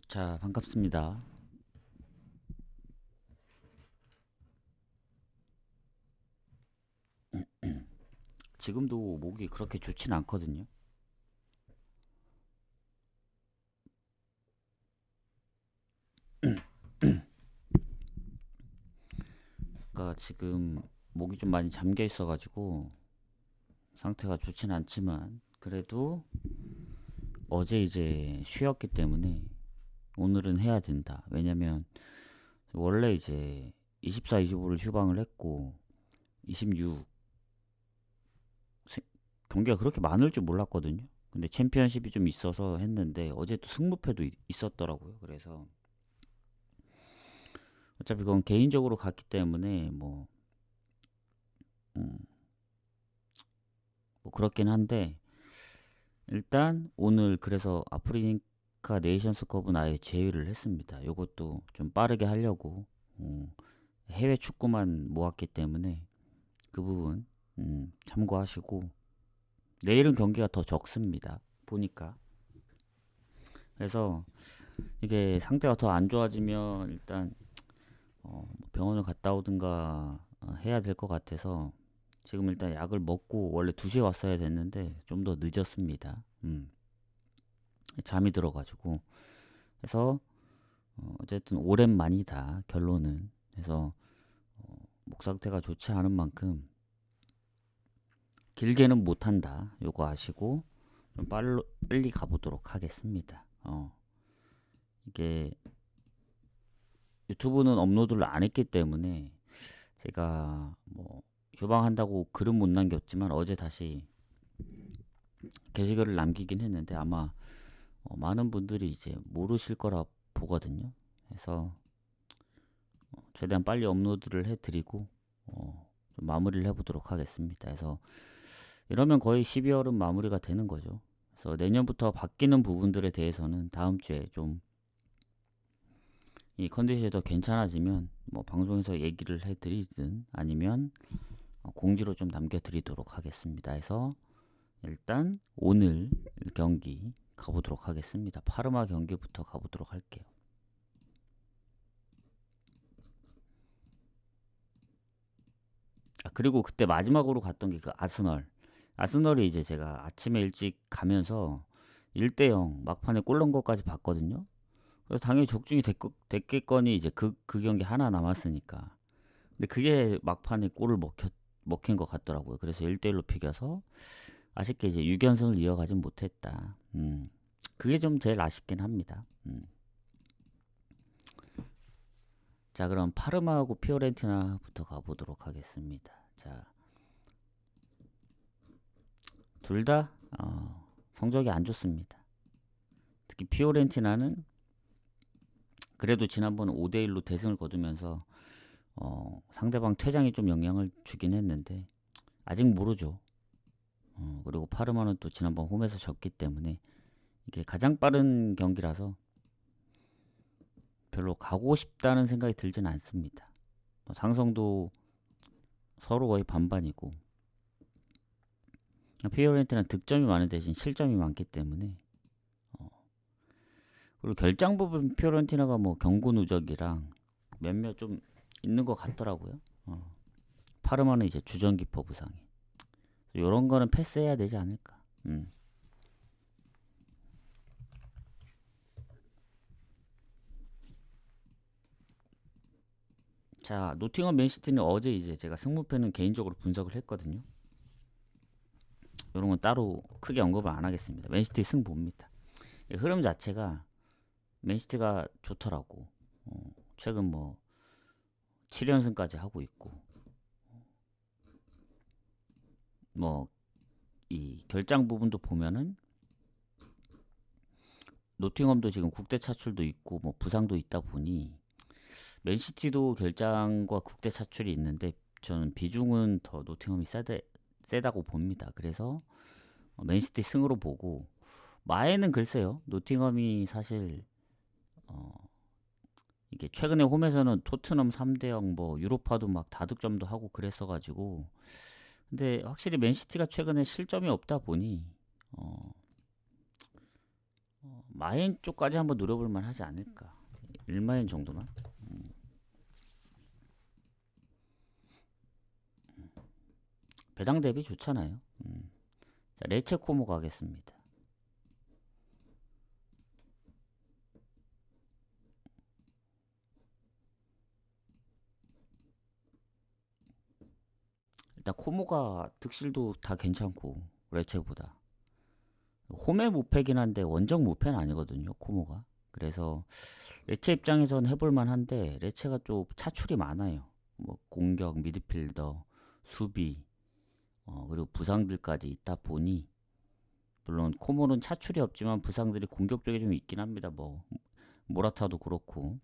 자, 반갑습니다. 지금도 목이 그렇게 좋진 않거든요. 그러니까 지금 목이 좀 많이 잠겨 있어가지고 상태가 좋진 않지만 그래도 어제 이제 쉬었기 때문에 오늘은 해야 된다. 왜냐면 원래 이제 24, 25를 휴방을 했고 26 경기가 그렇게 많을 줄 몰랐거든요. 근데 챔피언십이 좀 있어서 했는데 어제 또 승무패도 있었더라고요. 그래서 어차피 그건 개인적으로 갔기 때문에 음, 뭐 그렇긴 한데 일단 오늘 그래서 아프리카 네이션스컵은 아예 제외를 했습니다. 요것도 좀 빠르게 하려고 해외 축구만 모았기 때문에 그 부분 참고하시고 내일은 경기가 더 적습니다. 보니까 그래서 이게 상태가 더 안 좋아지면 일단 뭐 병원을 갔다 오든가 해야 될 것 같아서 지금 일단 약을 먹고 원래 2시에 왔어야 됐는데 좀 더 늦었습니다. 잠이 들어가지고 그래서 어쨌든 오랜만이다 결론은. 그래서 목 상태가 좋지 않은 만큼 길게는 못한다. 요거 아시고 좀 빨리 가보도록 하겠습니다. 이게 유튜브는 업로드를 안 했기 때문에 제가 뭐 휴방한다고 글은 못 남겼지만 어제 다시 게시글을 남기긴 했는데 아마 많은 분들이 이제 모르실 거라 보거든요. 그래서 최대한 빨리 업로드를 해드리고 좀 마무리를 해보도록 하겠습니다. 그래서 이러면 거의 12월은 마무리가 되는 거죠. 그래서 내년부터 바뀌는 부분들에 대해서는 다음 주에 좀 이 컨디션이 더 괜찮아지면 뭐 방송에서 얘기를 해드리든 아니면 공지로 좀 남겨드리도록 하겠습니다. 해서 일단 오늘 경기 가보도록 하겠습니다. 파르마 경기부터 가보도록 할게요. 그리고 그때 마지막으로 갔던 게 그 아스널이 이제 제가 아침에 일찍 가면서 1대0 막판에 골 넣은 것까지 봤거든요. 그래서 당연히 적중이 됐겠거니 이제 그 경기 하나 남았으니까. 근데 그게 막판에 골을 먹힌 것 같더라고요. 그래서 1대1로 비겨서 아쉽게 이제 6연승을 이어가진 못했다. 그게 좀 제일 아쉽긴 합니다. 자, 그럼 파르마하고 피오렌티나부터 가보도록 하겠습니다. 자, 둘 다 성적이 안 좋습니다. 특히 피오렌티나는 그래도 지난번 5대1로 대승을 거두면서 상대방 퇴장이 좀 영향을 주긴 했는데 아직 모르죠. 그리고 파르마는 또 지난번 홈에서 졌기 때문에 이게 가장 빠른 경기라서 별로 가고 싶다는 생각이 들진 않습니다. 상성도 서로 거의 반반이고 피오렌티나는 득점이 많은 대신 실점이 많기 때문에 그리고 결장 부분 피오렌티나가 뭐 경고 누적이랑 몇몇 좀 있는 것 같더라고요. 파르마는 이제 주전기퍼 부상이 이런 거는 패스해야 되지 않을까. 자, 노팅엄 맨시티는 어제 이제 제가 승무패는 개인적으로 분석을 했거든요. 이런 건 따로 크게 언급을 안 하겠습니다. 맨시티 승부입니다. 흐름 자체가 맨시티가 좋더라고. 최근 뭐 7연승까지 하고 있고 뭐 이 결장 부분도 보면은 노팅엄도 지금 국대 차출도 있고 뭐 부상도 있다 보니 맨시티도 결장과 국대 차출이 있는데 저는 비중은 더 노팅엄이 세다고 봅니다. 그래서 맨시티 승으로 보고 마에는 글쎄요. 노팅엄이 사실 이게 최근에 홈에서는 토트넘 3대0 뭐 유로파도 막 다득점도 하고 그랬어가지고 근데 확실히 맨시티가 최근에 실점이 없다 보니 마인 쪽까지 한번 노려볼만 하지 않을까. 1마인 정도만. 배당 대비 좋잖아요. 자, 레체 코모 가겠습니다. 일단 코모가 득실도 다 괜찮고 레체보다 홈의 무패긴 한데 원정 무패는 아니거든요, 코모가. 그래서 레체 입장에선 해볼만 한데 레체가 좀 차출이 많아요. 뭐 공격, 미드필더, 수비, 그리고 부상들까지 있다 보니 물론 코모는 차출이 없지만 부상들이 공격 쪽에 좀 있긴 합니다. 뭐 모라타도 그렇고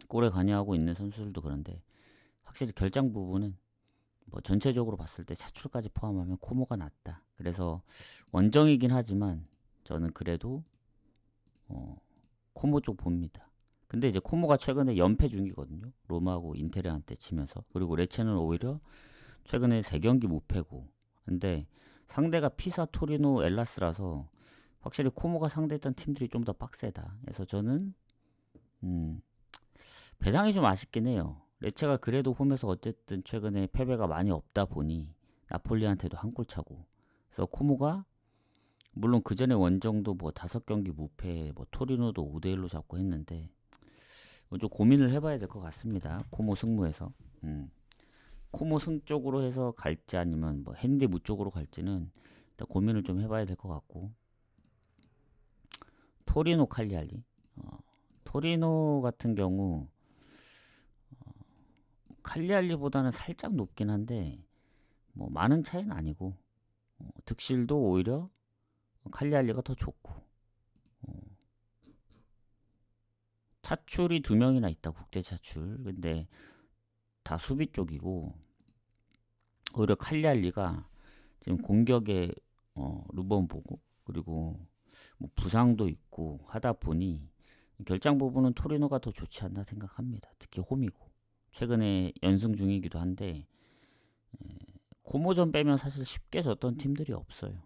골에 관여하고 있는 선수들도 그런데 확실히 결장 부분은 뭐 전체적으로 봤을 때 차출까지 포함하면 코모가 낫다. 그래서 원정이긴 하지만 저는 그래도 코모 쪽 봅니다. 근데 이제 코모가 최근에 연패 중이거든요. 로마하고 인테르한테 치면서. 그리고 레체는 오히려 최근에 3경기 무패고. 근데 상대가 피사, 토리노, 엘라스라서 확실히 코모가 상대했던 팀들이 좀 더 빡세다. 그래서 저는 배당이 좀 아쉽긴 해요. 레체가 그래도 홈에서 어쨌든 최근에 패배가 많이 없다 보니 나폴리한테도 한 골 차고. 그래서 코모가 물론 그 전에 원정도 뭐 5경기 무패, 뭐 토리노도 5대1로 잡고 했는데 좀 고민을 해봐야 될 것 같습니다. 코모 승무에서. 코모 승 쪽으로 해서 갈지 아니면 뭐 핸디 무 쪽으로 갈지는 일단 고민을 좀 해봐야 될 것 같고. 토리노 칼리알리. 토리노 같은 경우 칼리알리보다는 살짝 높긴 한데 뭐 많은 차이는 아니고 득실도 오히려 칼리알리가 더 좋고 차출이 2명이나 있다. 국제 차출. 근데 다 수비 쪽이고 오히려 칼리알리가 지금 공격에 루번 보고 그리고 뭐 부상도 있고 하다 보니 결장 부분은 토리노가 더 좋지 않나 생각합니다. 특히 홈이고 최근에 연승 중이기도 한데 코모전 빼면 사실 쉽게 졌던 팀들이 없어요.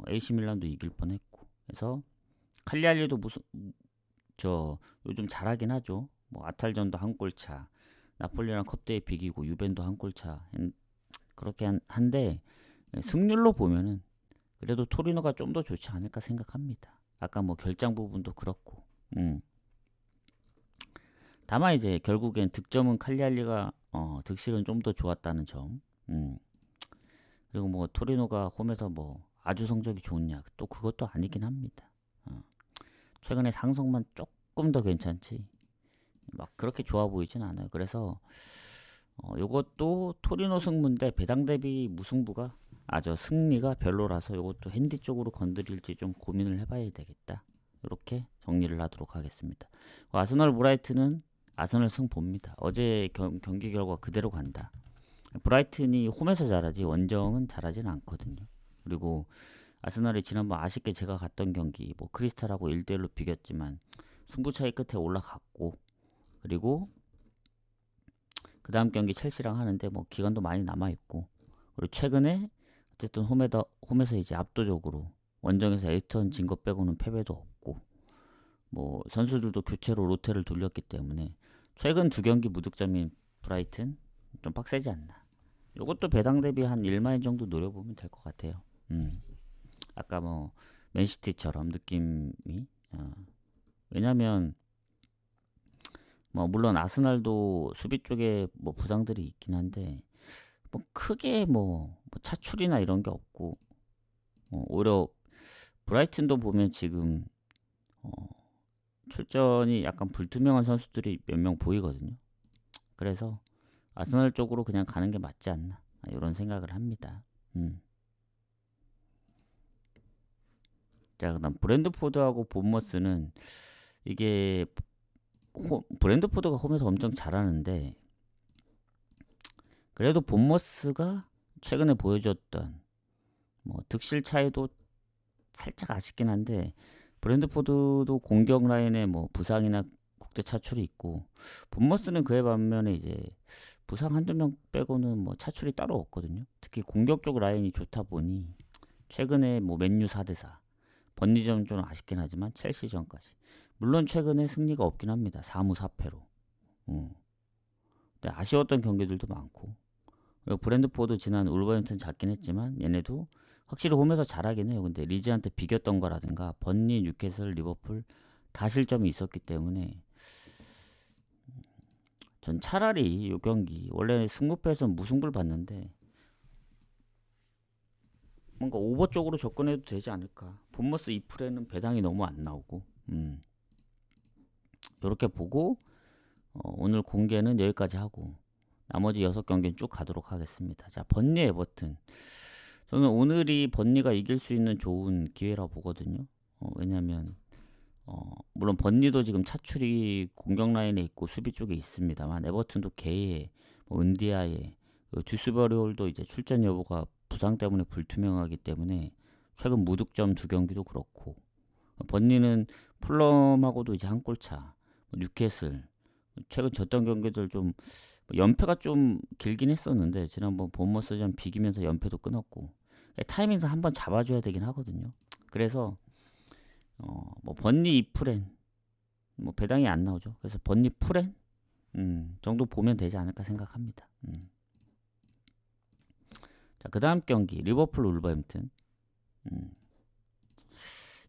AC 밀란도 이길 뻔했고 그래서 칼리알리도 무슨 요즘 잘하긴 하죠. 뭐 아탈전도 한 골차, 나폴리랑 컵대회 비기고 유벤도 한 골차 그렇게 한데 승률로 보면은 그래도 토리노가 좀 더 좋지 않을까 생각합니다. 아까 뭐 결장 부분도 그렇고. 다만 이제 결국엔 득점은 칼리알리가 득실은 좀 더 좋았다는 점. 그리고 뭐 토리노가 홈에서 뭐 아주 성적이 좋냐 또 그것도 아니긴 합니다. 최근에 상성만 조금 더 괜찮지 막 그렇게 좋아 보이진 않아요. 그래서 요것도 토리노 승무인데 배당 대비 무승부가 승리가 별로라서 요것도 핸디 쪽으로 건드릴지 좀 고민을 해봐야 되겠다. 이렇게 정리를 하도록 하겠습니다. 아스널 브라이튼은 아스널 승 봅니다. 어제 경기 결과 그대로 간다. 브라이튼이 홈에서 잘하지 원정은 잘하진 않거든요. 그리고 아스널이 지난번 아쉽게 제가 갔던 경기 뭐 크리스탈하고 1대1로 비겼지만 승부차이 끝에 올라갔고 그리고 그 다음 경기 첼시랑 하는데 뭐 기간도 많이 남아있고 그리고 최근에 어쨌든 홈에서 이제 압도적으로 원정에서 에이턴 진 거 빼고는 패배도 없고 뭐 선수들도 교체로 로테를 돌렸기 때문에 최근 2경기 무득점인 브라이튼 좀 빡세지 않나. 이것도 배당 대비 한 1마인 정도 노려보면 될 것 같아요. 아까 뭐 맨시티처럼 느낌이 왜냐면 뭐 물론 아스날도 수비 쪽에 뭐 부상들이 있긴 한데 뭐 크게 뭐 차출이나 이런 게 없고 오히려 브라이튼도 보면 지금 출전이 약간 불투명한 선수들이 몇 명 보이거든요. 그래서 아스날 쪽으로 그냥 가는 게 맞지 않나 이런 생각을 합니다. 자, 그다음 브랜드포드하고 본머스는 이게 브랜드포드가 홈에서 엄청 잘하는데 그래도 본머스가 최근에 보여줬던 뭐 득실 차이도 살짝 아쉽긴 한데 브랜드포드도 공격 라인에 뭐 부상이나 국대 차출이 있고 본머스는 그에 반면에 이제 부상 한두 명 빼고는 뭐 차출이 따로 없거든요. 특히 공격 쪽 라인이 좋다 보니 최근에 뭐 맨유 4대4 번니전 좀 아쉽긴 하지만 첼시전까지. 물론 최근에 승리가 없긴 합니다. 4무 4패로. 근데 아쉬웠던 경기들도 많고. 그리고 브랜드포드 지난 울버햄튼 잡긴 했지만 얘네도 확실히 홈에서 잘하긴 해요. 근데 리즈한테 비겼던 거라든가 번니, 뉴캐슬, 리버풀 다 실점이 있었기 때문에 전 차라리 이 경기 원래 승부패에서는 무승부를 봤는데 뭔가 오버 쪽으로 접근해도 되지 않을까. 본머스 2풀에는 배당이 너무 안 나오고 이렇게 보고 오늘 공개는 여기까지 하고 나머지 6경기는 쭉 가도록 하겠습니다. 자, 번니 에버튼. 저는 오늘이 번니가 이길 수 있는 좋은 기회라 보거든요. 왜냐면 물론 번니도 지금 차출이 공격 라인에 있고 수비 쪽에 있습니다만 에버튼도 게에 은디아에 듀스버리홀도 이제 출전 여부가 부상 때문에 불투명하기 때문에 최근 무득점 2경기도 그렇고 번니는 풀럼하고도 이제 한 골차 뉴캐슬 최근 졌던 경기들 좀 연패가 좀 길긴 했었는데 지난번 본머스전 비기면서 연패도 끊었고 타이밍상 한번 잡아줘야 되긴 하거든요. 그래서 뭐 번니 2풀엔 뭐 배당이 안 나오죠. 그래서 번니 풀엔 정도 보면 되지 않을까 생각합니다. 자, 그 다음 경기 리버풀 울버햄튼.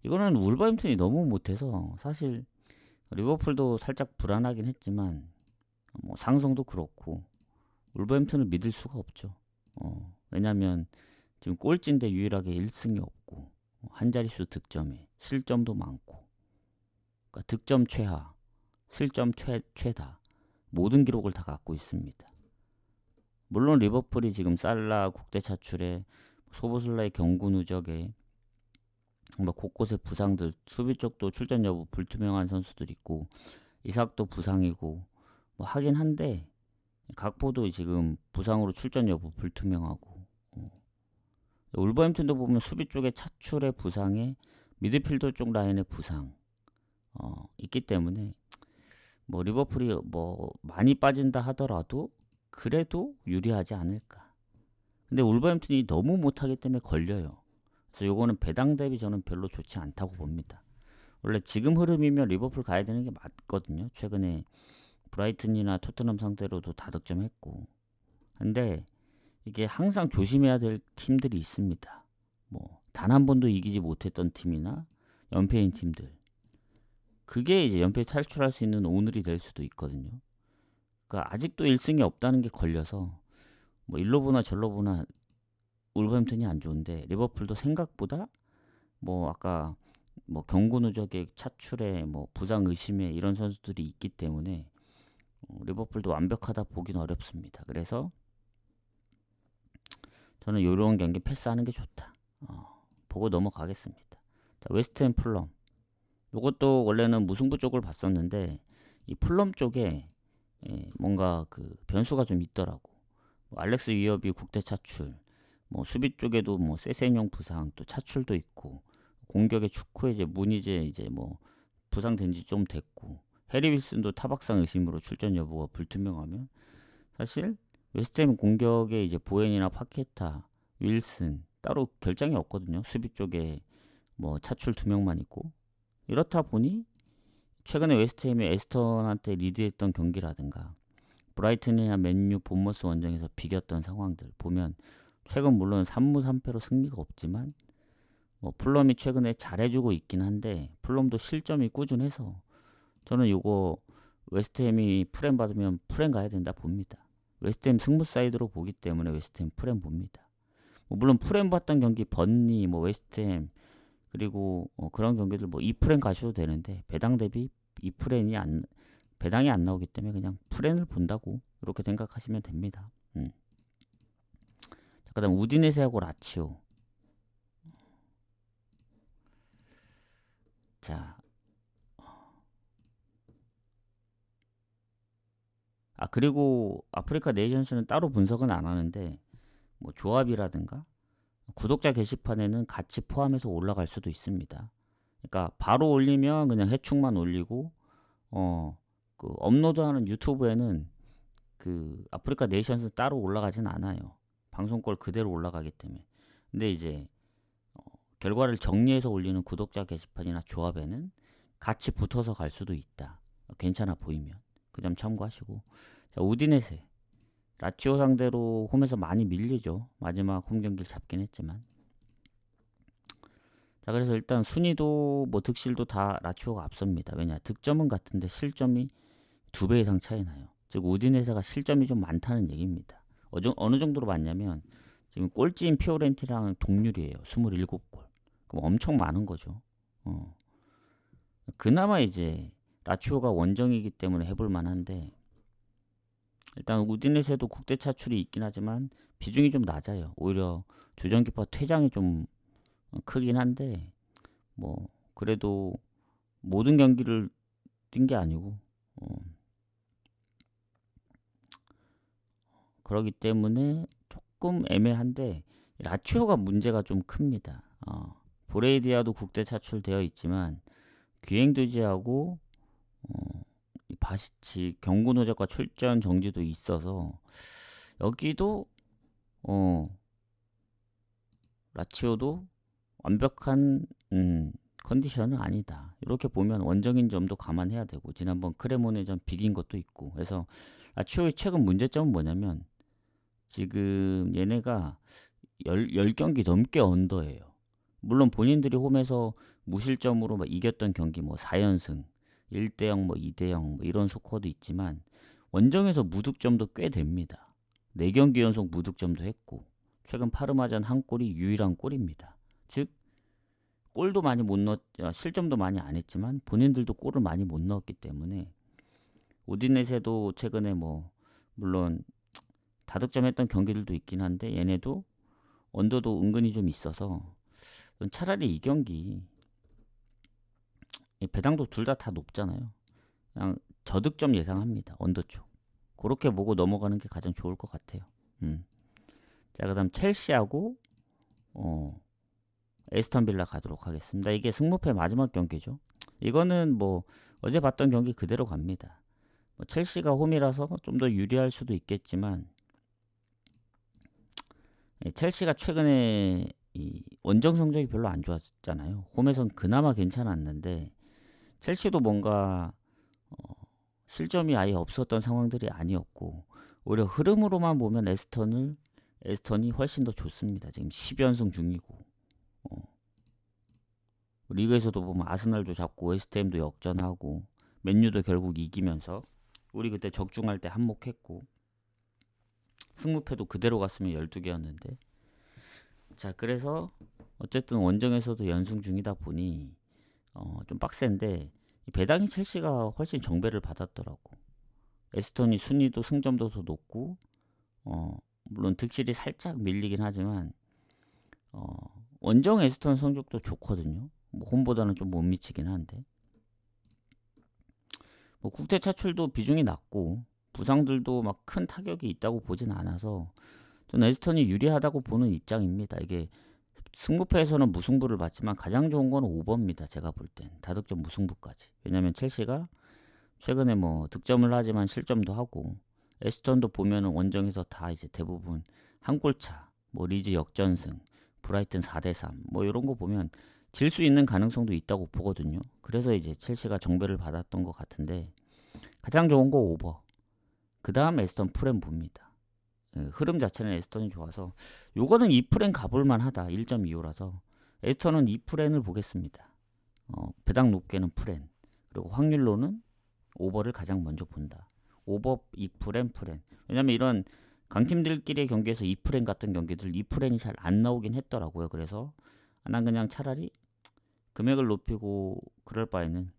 이거는 울버햄튼이 너무 못해서 사실 리버풀도 살짝 불안하긴 했지만 뭐 상성도 그렇고 울버햄튼을 믿을 수가 없죠. 왜냐면 지금 꼴찌인데 유일하게 1승이 없고 한 자릿수 득점에 실점도 많고 그러니까 득점 최하, 실점 최다 모든 기록을 다 갖고 있습니다. 물론 리버풀이 지금 살라 국대 차출에 소보슬라의 경고 누적에 뭐 곳곳에 부상들 수비 쪽도 출전 여부 불투명한 선수들 있고 이삭도 부상이고 뭐 하긴 한데 각포도 지금 부상으로 출전 여부 불투명하고 울버햄튼도 보면 수비 쪽에 차출의 부상에 미드필더 쪽 라인의 부상 있기 때문에 뭐 리버풀이 뭐 많이 빠진다 하더라도 그래도 유리하지 않을까. 근데 울버햄튼이 너무 못하기 때문에 걸려요. 그래서 요거는 배당 대비 저는 별로 좋지 않다고 봅니다. 원래 지금 흐름이면 리버풀 가야 되는 게 맞거든요. 최근에 브라이튼이나 토트넘 상대로도 다득점했고. 근데 이게 항상 조심해야 될 팀들이 있습니다. 뭐 단 한 번도 이기지 못했던 팀이나 연패인 팀들. 그게 이제 연패 탈출할 수 있는 오늘이 될 수도 있거든요. 그러니까 아직도 1승이 없다는 게 걸려서 뭐 일로 보나 절로 보나 울버햄튼이 안 좋은데 리버풀도 생각보다 뭐 아까 뭐 경고 누적의 차출에 뭐 부상 의심에 이런 선수들이 있기 때문에 리버풀도 완벽하다 보긴 어렵습니다. 그래서 저는 이런 경기 패스하는 게 좋다. 보고 넘어가겠습니다. 자, 웨스트햄 풀럼. 이것도 원래는 무승부 쪽을 봤었는데 이 풀럼 쪽에 뭔가 그 변수가 좀 있더라고. 뭐 알렉스 위협이 국대 차출, 뭐 수비 쪽에도 뭐 세센용 부상, 또 차출도 있고 공격의 축구에 이제 문이제 이제 뭐 부상된 지 좀 됐고 해리 윌슨도 타박상 의심으로 출전 여부가 불투명하면 사실 웨스트햄 공격에 이제 보엔이나 파케타, 윌슨 따로 결장이 없거든요. 수비 쪽에 뭐 차출 2명만 있고 이렇다 보니 최근에 웨스트햄이 에스턴한테 리드했던 경기라든가 브라이튼이나 맨유, 본머스 원정에서 비겼던 상황들 보면 최근 물론 3무 3패로 승리가 없지만 뭐 풀럼이 최근에 잘해주고 있긴 한데 풀럼도 실점이 꾸준해서 저는 이거 웨스트햄이 프렘 받으면 프렘 가야 된다 봅니다. 웨스트햄 승부 사이드로 보기 때문에 웨스트햄 프렘 봅니다. 뭐 물론 프렘 봤던 경기 번니, 뭐 웨스트햄 그리고 그런 경기들 뭐 2프렘 가셔도 되는데 배당 대비 2프렘이 배당이 안 나오기 때문에 그냥 프렘을 본다고 이렇게 생각하시면 됩니다. 그 다음 우디네세하고 라치오. 자, 그리고 아프리카 네이션스는 따로 분석은 안 하는데 뭐 조합이라든가 구독자 게시판에는 같이 포함해서 올라갈 수도 있습니다. 그러니까 바로 올리면 그냥 해축만 올리고 그 업로드하는 유튜브에는 그 아프리카 네이션스 따로 올라가진 않아요. 방송걸 그대로 올라가기 때문에. 근데 이제 결과를 정리해서 올리는 구독자 게시판이나 조합에는 같이 붙어서 갈 수도 있다. 괜찮아 보이면 그 점 참고하시고. 자, 우디네세 라치오 상대로 홈에서 많이 밀리죠. 마지막 홈 경기를 잡긴 했지만. 자, 그래서 일단 순위도 뭐 득실도 다 라치오가 앞섭니다. 왜냐, 득점은 같은데 실점이 2배 이상 차이 나요. 즉 우디네세가 실점이 좀 많다는 얘기입니다. 어느 정도로 많냐면 지금 꼴찌인 피오렌티랑 동률이에요. 27골. 그럼 엄청 많은 거죠. 그나마 이제 라치오가 원정이기 때문에 해볼 만한데, 일단 우디네세도 국대 차출이 있긴 하지만 비중이 좀 낮아요. 오히려 주전키퍼 퇴장이 좀 크긴 한데, 뭐 그래도 모든 경기를 뛴 게 아니고 그러기 때문에 조금 애매한데, 라치오가 문제가 좀 큽니다. 보레이디아도 국대 차출되어 있지만 귀행두지하고 바시치 경고 누적과 출전 정지도 있어서 여기도 라치오도 완벽한 컨디션은 아니다. 이렇게 보면 원정인 점도 감안해야 되고, 지난번 크레모네전 비긴 것도 있고, 그래서 라치오의 최근 문제점은 뭐냐면 지금 얘네가 10경기 넘게 언더예요. 물론 본인들이 홈에서 무실점으로 막 이겼던 경기 뭐 4연승, 1대0 뭐 2대0 뭐 이런 스코어도 있지만 원정에서 무득점도 꽤 됩니다. 4경기 연속 무득점도 했고, 최근 파르마전 한 골이 유일한 골입니다. 즉 골도 많이 못 실점도 많이 안 했지만 본인들도 골을 많이 못 넣었기 때문에, 우디네세도 최근에 뭐 물론 다득점했던 경기들도 있긴 한데 얘네도 언더도 은근히 좀 있어서 차라리 이 경기 배당도 둘 다 높잖아요. 그냥 저득점 예상합니다. 언더 쪽. 그렇게 보고 넘어가는 게 가장 좋을 것 같아요. 자, 그다음 첼시하고 에스턴 빌라 가도록 하겠습니다. 이게 승무패 마지막 경기죠. 이거는 뭐 어제 봤던 경기 그대로 갑니다. 뭐 첼시가 홈이라서 좀 더 유리할 수도 있겠지만, 첼시가 최근에 이 원정 성적이 별로 안 좋았잖아요. 홈에선 그나마 괜찮았는데 첼시도 뭔가 실점이 아예 없었던 상황들이 아니었고, 오히려 흐름으로만 보면 에스턴이 훨씬 더 좋습니다. 지금 10연승 중이고, 리그에서도 보면 아스날도 잡고 웨스트햄도 역전하고 맨유도 결국 이기면서, 우리 그때 적중할 때 한몫했고, 승무패도 그대로 갔으면 12개였는데, 자, 그래서 어쨌든 원정에서도 연승 중이다 보니 좀 빡센데, 배당이 첼시가 훨씬 정배를 받았더라고. 에스턴이 순위도 승점도 더 높고, 물론 득실이 살짝 밀리긴 하지만 원정 에스턴 성적도 좋거든요. 뭐 홈보다는 좀 못 미치긴 한데, 뭐 국대 차출도 비중이 낮고 부상들도 막 큰 타격이 있다고 보진 않아서 전 에스턴이 유리하다고 보는 입장입니다. 이게 승부패에서는 무승부를 봤지만 가장 좋은 건 오버입니다. 제가 볼 땐 다득점 무승부까지. 왜냐면 첼시가 최근에 뭐 득점을 하지만 실점도 하고, 에스턴도 보면은 원정에서 다 이제 대부분 한 골차, 뭐 리즈 역전승, 브라이튼 4대3 뭐 이런 거 보면 질 수 있는 가능성도 있다고 보거든요. 그래서 이제 첼시가 정배를 받았던 것 같은데, 가장 좋은 거 오버, 그 다음 에스턴 프렘 봅니다. 흐름 자체는 에스턴이 좋아서 요거는 2프렌 가볼만 하다. 1.25라서 에스턴은 2프렌을 보겠습니다. 배당 높게는 프렌, 그리고 확률로는 오버를 가장 먼저 본다. 오버 2프렌 프렌. 왜냐면 이런 강팀들끼리의 경기에서 2프렌 같은 경기들 2프렌이 잘 안 나오긴 했더라고요. 그래서 난 그냥 차라리 금액을 높이고 그럴 바에는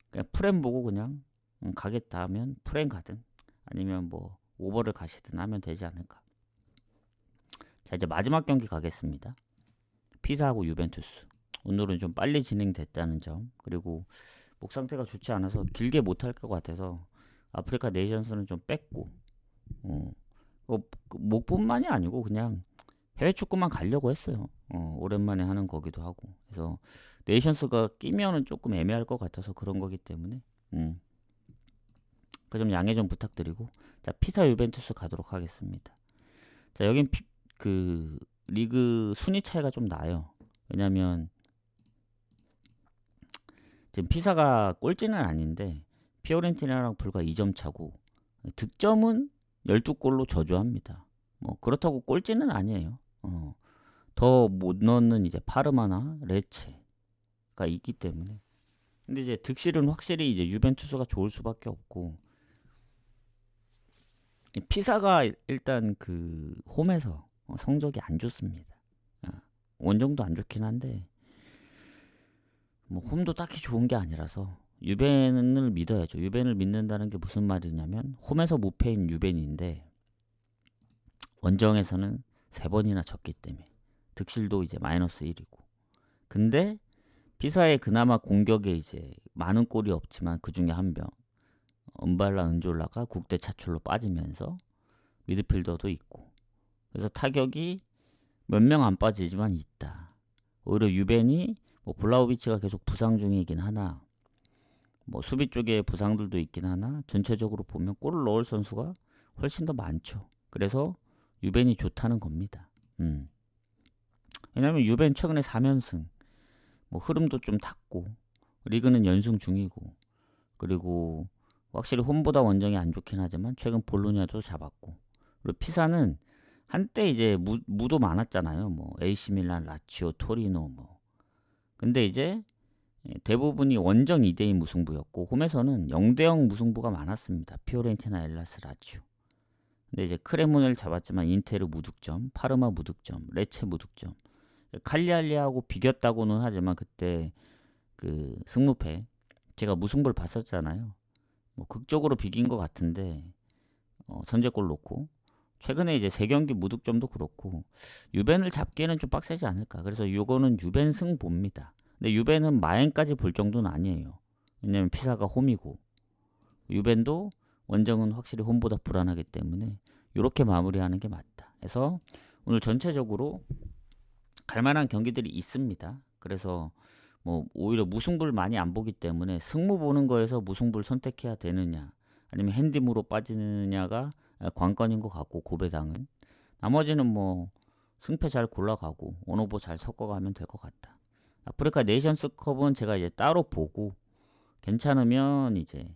그냥 프렌 보고 그냥 가겠다 하면 프렌 가든 아니면 뭐 오버를 가시든 하면 되지 않을까. 자, 이제 마지막 경기 가겠습니다. 피사하고 유벤투스. 오늘은 좀 빨리 진행됐다는 점, 그리고 목 상태가 좋지 않아서 길게 못할 것 같아서 아프리카 네이션스는 좀 뺐고, 목뿐만이 아니고 그냥 해외 축구만 가려고 했어요. 오랜만에 하는 거기도 하고. 그래서 네이션스가 끼면은 조금 애매할 것 같아서 그런 거기 때문에 그 점 양해 좀 부탁드리고, 자, 피사 유벤투스 가도록 하겠습니다. 자, 여긴 그 리그 순위 차이가 좀 나요. 왜냐면 지금 피사가 꼴찌는 아닌데 피오렌티나랑 불과 2점 차고 득점은 12골로 저조합니다. 뭐 그렇다고 꼴찌는 아니에요. 더 못 넣는 이제 파르마나 레체가 있기 때문에. 근데 이제 득실은 확실히 이제 유벤투스가 좋을 수밖에 없고, 피사가 일단 그 홈에서 성적이 안 좋습니다. 원정도 안 좋긴 한데 뭐 홈도 딱히 좋은 게 아니라서 유벤을 믿어야죠. 유벤을 믿는다는 게 무슨 말이냐면 홈에서 무패인 유벤인데 원정에서는 3번이나 졌기 때문에 득실도 이제 마이너스 1이고, 근데 피사의 그나마 공격에 이제 많은 골이 없지만 그 중에 한 명 은발라 은졸라가 국대 차출로 빠지면서 미드필더도 있고, 그래서 타격이 몇 명 안 빠지지만 있다. 오히려 유벤이 뭐 블라우비치가 계속 부상 중이긴 하나, 뭐 수비 쪽에 부상들도 있긴 하나 전체적으로 보면 골을 넣을 선수가 훨씬 더 많죠. 그래서 유벤이 좋다는 겁니다. 왜냐면 유벤 최근에 4연승, 뭐 흐름도 좀 탔고 리그는 연승 중이고, 그리고 확실히 홈보다 원정이 안 좋긴 하지만 최근 볼로냐도 잡았고, 그리고 피사는 한때 이제 무도 많았잖아요. 뭐 AC 밀란, 라치오, 토리노 뭐. 근데 이제 대부분이 원정 2대2 무승부였고 홈에서는 0대0 무승부가 많았습니다. 피오렌티나, 엘라스, 라치오. 근데 이제 크레모네를 잡았지만 인테르 무득점, 파르마 무득점, 레체 무득점. 칼리알리하고 비겼다고는 하지만 그때 그 승무패 제가 무승부를 봤었잖아요. 뭐 극적으로 비긴 것 같은데 선제골 넣고, 최근에 이제 3경기 무득점도 그렇고 유벤을 잡기에는 좀 빡세지 않을까. 그래서 이거는 유벤 승 봅니다. 근데 유벤은 마엔까지 볼 정도는 아니에요. 왜냐면 피사가 홈이고 유벤도 원정은 확실히 홈보다 불안하기 때문에 이렇게 마무리하는 게 맞다. 그래서 오늘 전체적으로 갈만한 경기들이 있습니다. 그래서 뭐 오히려 무승부를 많이 안 보기 때문에 승무 보는 거에서 무승부를 선택해야 되느냐 아니면 핸디무로 빠지느냐가 관건인 것 같고, 고배당은 나머지는 뭐 승패 잘 골라가고 원오버 잘 섞어가면 될 것 같다. 아프리카 네이션스컵은 제가 이제 따로 보고 괜찮으면 이제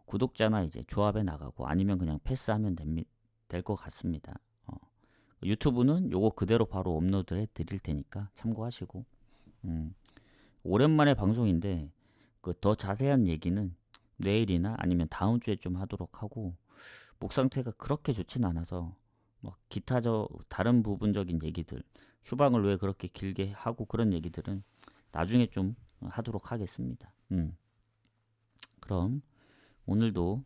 구독자나 이제 조합에 나가고 아니면 그냥 패스하면 될 것 같습니다. 유튜브는 요거 그대로 바로 업로드 해 드릴 테니까 참고하시고, 오랜만에 방송인데 그 더 자세한 얘기는 내일이나 아니면 다음 주에 좀 하도록 하고, 목 상태가 그렇게 좋진 않아서 막 다른 부분적인 얘기들, 휴방을 왜 그렇게 길게 하고 그런 얘기들은 나중에 좀 하도록 하겠습니다. 그럼 오늘도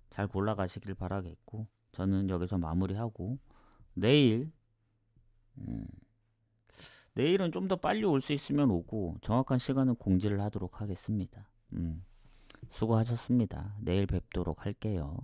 잘 골라가시길 바라겠고, 저는 여기서 마무리하고 내일은 좀 더 빨리 올 수 있으면 오고 정확한 시간은 공지를 하도록 하겠습니다. 수고하셨습니다. 내일 뵙도록 할게요.